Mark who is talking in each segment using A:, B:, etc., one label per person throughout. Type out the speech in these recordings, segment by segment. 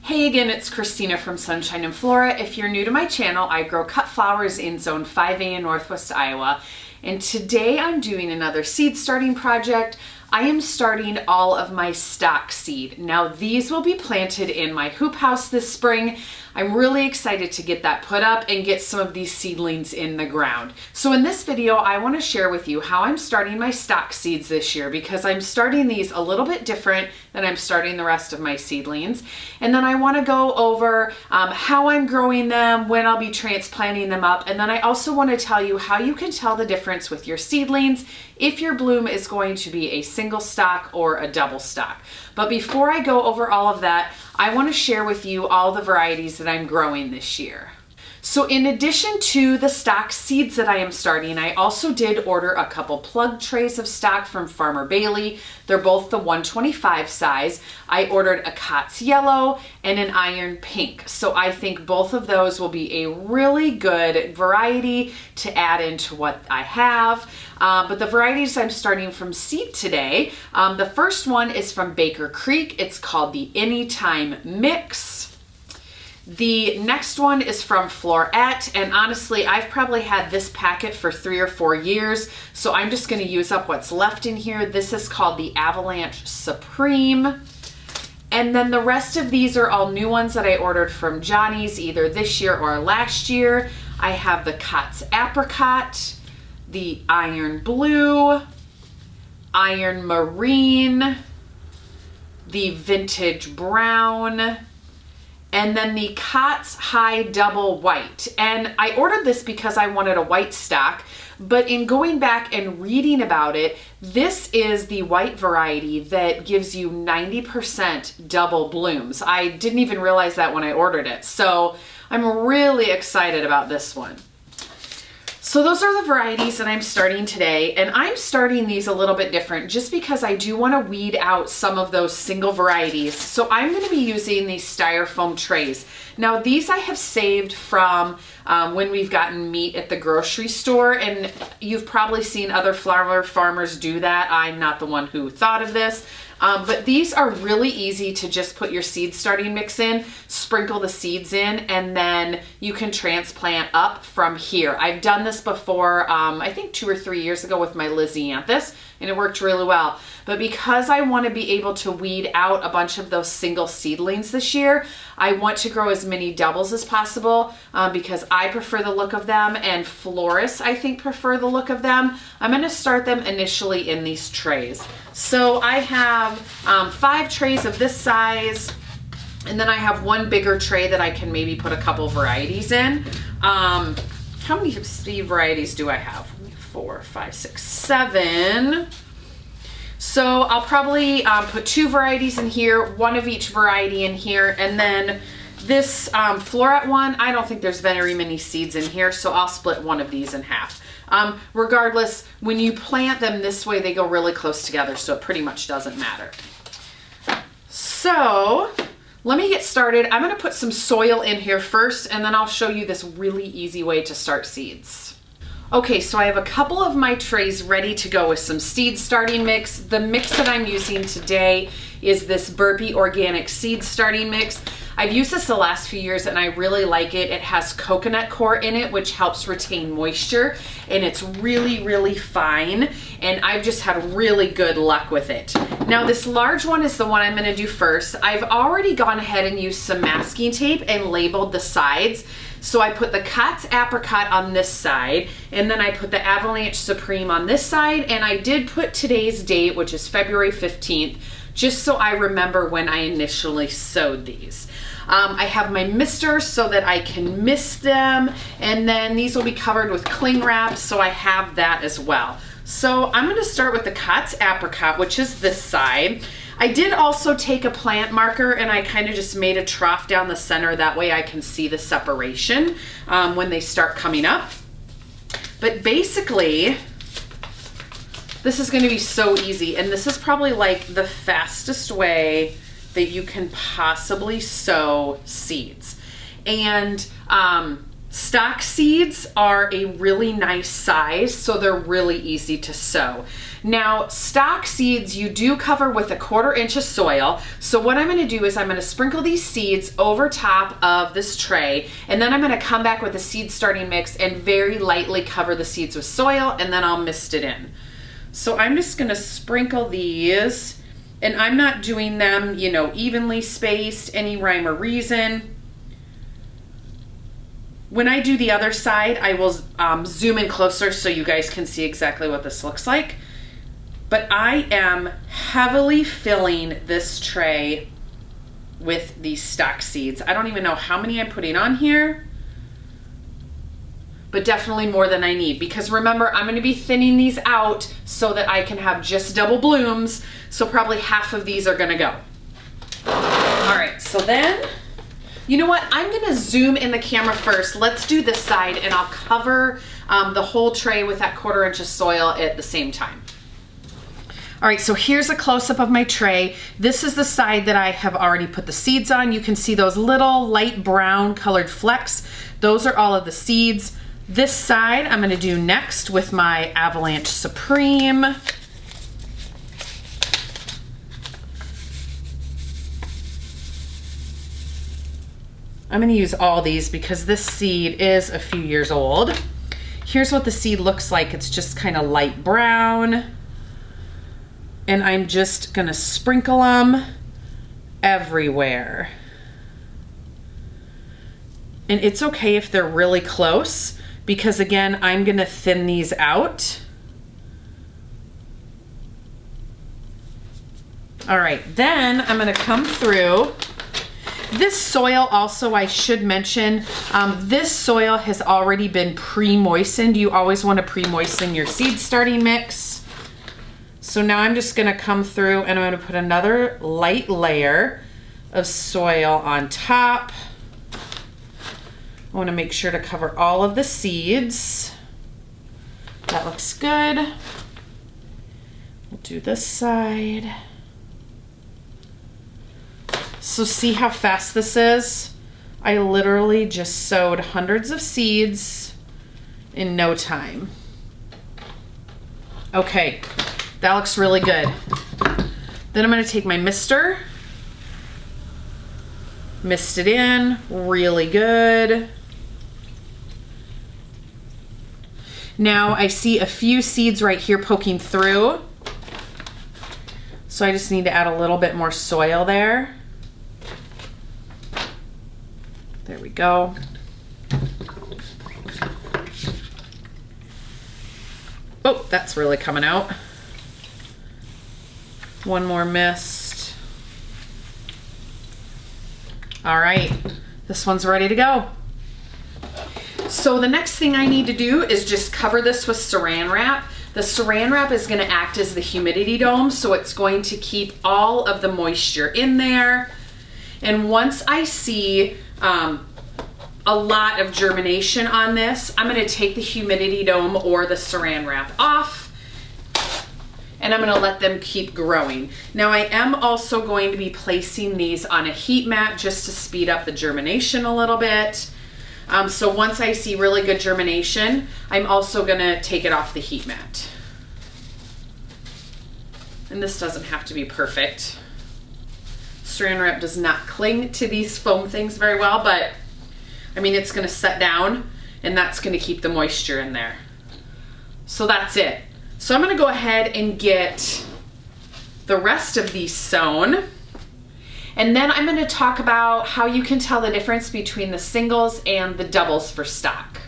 A: Hey again, it's Christina from Sunshine and Flora. If you're new to my channel, I grow cut flowers in Zone 5A in Northwest Iowa. And today I'm doing another seed starting project. I am starting all of my stock seed. Now these will be planted in my hoop house this spring. I'm really excited to get that put up and get some of these seedlings in the ground. So in this video, I want to share with you how I'm starting my stock seeds this year, because I'm starting these a little bit different than I'm starting the rest of my seedlings. And then I want to go over how I'm growing them, when I'll be transplanting them up. And then I also want to tell you how you can tell the difference with your seedlings if your bloom is going to be a single stock or a double stock. But before I go over all of that, I want to share with you all the varieties that I'm growing this year. So in addition to the stock seeds that I am starting, I also did order a couple plug trays of stock from Farmer Bailey. They're both the 125 size. I ordered a Cots Yellow and an Iron Pink. So I think both of those will be a really good variety to add into what I have. But the varieties I'm starting from seed today, the first one is from Baker Creek. It's called the Anytime Mix. The next one is from Flora, and honestly, I've probably had this packet for 3 or 4 years, so I'm just going to use up what's left in here. This is called the Avalanche Supreme. And then the rest of these are all new ones that I ordered from Johnny's either this year or last year. I have the Cots Apricot, the Iron Blue, Iron Marine, the Vintage Brown, and then the Cots High Double White. And I ordered this because I wanted a white stock, but in going back and reading about it, this is the white variety that gives you 90% double blooms. I didn't even realize that when I ordered it. So I'm really excited about this one. So those are the varieties that I'm starting today, and I'm starting these a little bit different just because I do want to weed out some of those single varieties. So I'm going to be using these styrofoam trays. Now these I have saved from when we've gotten meat at the grocery store, and you've probably seen other flower farmers do that. I'm not the one who thought of this. But these are really easy to just put your seed starting mix in, sprinkle the seeds in, and then you can transplant up from here. I've done this before, I think 2 or 3 years ago with my Lysianthus, and it worked really well. But because I want to be able to weed out a bunch of those single seedlings this year, I want to grow as many doubles as possible because I prefer the look of them, and florists I think prefer the look of them. I'm going to start them initially in these trays. So I have 5 trays of this size, and then I have one bigger tray that I can maybe put a couple varieties in. How many seed varieties do I have? 4, 5, 6, 7. So I'll probably put 2 varieties in here, 1 of each variety in here, and then this Flora one, I don't think there's very many seeds in here, so I'll split one of these in half. Regardless, when you plant them this way, they go really close together, so it pretty much doesn't matter. So let me get started. I'm going to put some soil in here first, and then I'll show you this really easy way to start seeds. Okay, so I have a couple of my trays ready to go with some seed starting mix. The mix that I'm using today is this Burpee Organic Seed Starting Mix. I've used this the last few years and I really like it. It has coconut coir in it, which helps retain moisture, and it's really, really fine, and I've just had really good luck with it. Now this large one is the one I'm going to do first. I've already gone ahead and used some masking tape and labeled the sides. So I put the Cots Apricot on this side, and then I put the Avalanche Supreme on this side, and I did put today's date, which is February 15th, just so I remember when I initially sowed these. I have my mister so that I can mist them, and then these will be covered with cling wrap, so I have that as well. So I'm going to start with the Cots Apricot, which is this side. I did also take a plant marker and I kind of just made a trough down the center. That way I can see the separation when they start coming up. But basically, this is going to be so easy, and this is probably like the fastest way that you can possibly sow seeds. And Stock seeds are a really nice size, so they're really easy to sow. Now, stock seeds you do cover with 1/4 inch of soil. So what I'm gonna do is I'm gonna sprinkle these seeds over top of this tray, and then I'm gonna come back with a seed starting mix and very lightly cover the seeds with soil, and then I'll mist it in. So I'm just gonna sprinkle these, and I'm not doing them, you know, evenly spaced, any rhyme or reason. When I do the other side, I will zoom in closer so you guys can see exactly what this looks like. But I am heavily filling this tray with these stock seeds. I don't even know how many I'm putting on here, but definitely more than I need, because remember, I'm gonna be thinning these out so that I can have just double blooms. So probably half of these are gonna go. All right, so then, you know what? I'm gonna zoom in the camera first. Let's do this side, and I'll cover the whole tray with that 1/4 inch of soil at the same time. All right, so here's a close-up of my tray. This is the side that I have already put the seeds on. You can see those little light brown colored flecks. Those are all of the seeds. This side I'm gonna do next with my Avalanche Supreme. I'm gonna use all these because this seed is a few years old. Here's what the seed looks like. It's just kind of light brown. And I'm just gonna sprinkle them everywhere. And it's okay if they're really close, because again, I'm gonna thin these out. All right, then I'm gonna come through. This soil also, I should mention, this soil has already been pre-moistened. You always wanna pre-moisten your seed starting mix. So now I'm just gonna come through and I'm gonna put another light layer of soil on top. I wanna make sure to cover all of the seeds. That looks good. We'll do this side. So see how fast this is? I literally just sowed hundreds of seeds in no time. Okay. That looks really good. Then I'm gonna take my mister, mist it in, really good. Now I see a few seeds right here poking through. So I just need to add a little bit more soil there. There we go. Oh, that's really coming out. One more mist. All right, this one's ready to go. So the next thing I need to do is just cover this with saran wrap. The saran wrap is gonna act as the humidity dome, so it's going to keep all of the moisture in there. And once I see a lot of germination on this, I'm gonna take the humidity dome or the saran wrap off, and I'm gonna let them keep growing. Now I am also going to be placing these on a heat mat just to speed up the germination a little bit. So once I see really good germination, I'm also gonna take it off the heat mat. And this doesn't have to be perfect. Saran wrap does not cling to these foam things very well, but I mean, it's gonna set down and that's gonna keep the moisture in there. So that's it. So I'm gonna go ahead and get the rest of these sown. And then I'm gonna talk about how you can tell the difference between the singles and the doubles for stock.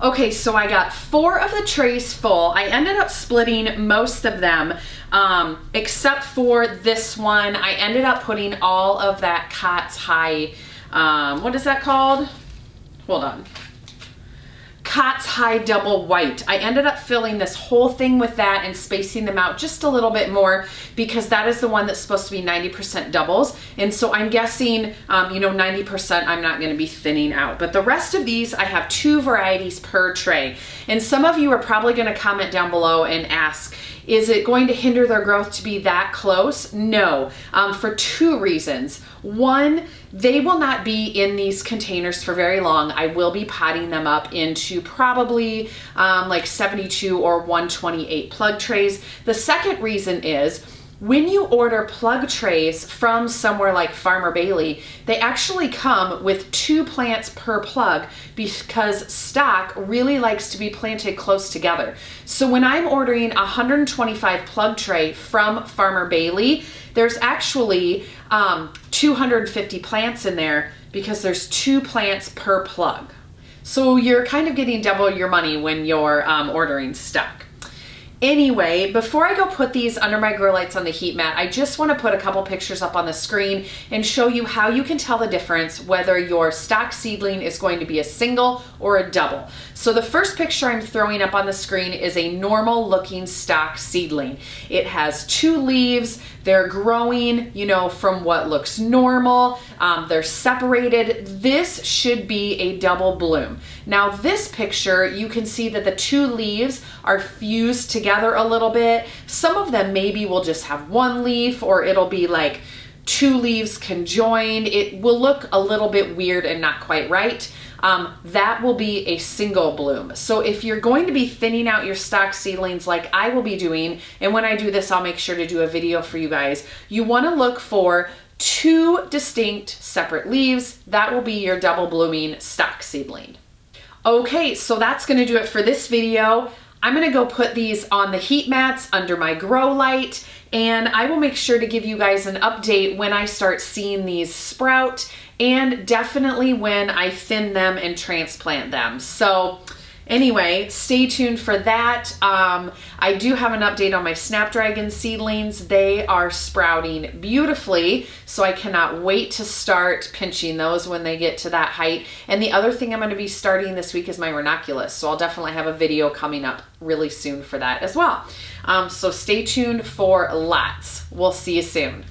A: Okay, so I got 4 of the trays full. I ended up splitting most of them, except for this one. I ended up putting all of that Cat's High, what is that called? Hold on. Cat's High Double White. I ended up filling this whole thing with that and spacing them out just a little bit more because that is the one that's supposed to be 90% doubles. And so I'm guessing, you know, 90% I'm not gonna be thinning out. But the rest of these, I have 2 varieties per tray. And some of you are probably gonna comment down below and ask, Is it going to hinder their growth to be that close? No, for two reasons. One, they will not be in these containers for very long. I will be potting them up into probably like 72 or 128 plug trays. The second reason is, when you order plug trays from somewhere like Farmer Bailey, they actually come with 2 plants per plug because stock really likes to be planted close together. So when I'm ordering a 125 plug tray from Farmer Bailey, there's actually 250 plants in there because there's 2 plants per plug. So you're kind of getting double your money when you're ordering stock. Anyway, before I go put these under my grow lights on the heat mat, I just want to put a couple pictures up on the screen and show you how you can tell the difference whether your stock seedling is going to be a single or a double. So the first picture I'm throwing up on the screen is a normal looking stock seedling. It has 2 leaves. They're growing, you know, from what looks normal. They're separated. This should be a double bloom. Now this picture, you can see that the 2 leaves are fused together a little bit. Some of them maybe will just have 1 leaf, or it'll be like 2 leaves conjoined. It will look a little bit weird and not quite right. That will be a single bloom. So if you're going to be thinning out your stock seedlings like I will be doing, and when I do this, I'll make sure to do a video for you guys, you want to look for 2 distinct separate leaves. That will be your double blooming stock seedling. Okay, so that's going to do it for this video. I'm going to go put these on the heat mats under my grow light, and I will make sure to give you guys an update when I start seeing these sprout, and definitely when I thin them and transplant them. So anyway, stay tuned for that. I do have an update on my Snapdragon seedlings. They are sprouting beautifully, so I cannot wait to start pinching those when they get to that height. And the other thing I'm going to be starting this week is my ranunculus, so I'll definitely have a video coming up really soon for that as well. So stay tuned for lots. We'll see you soon.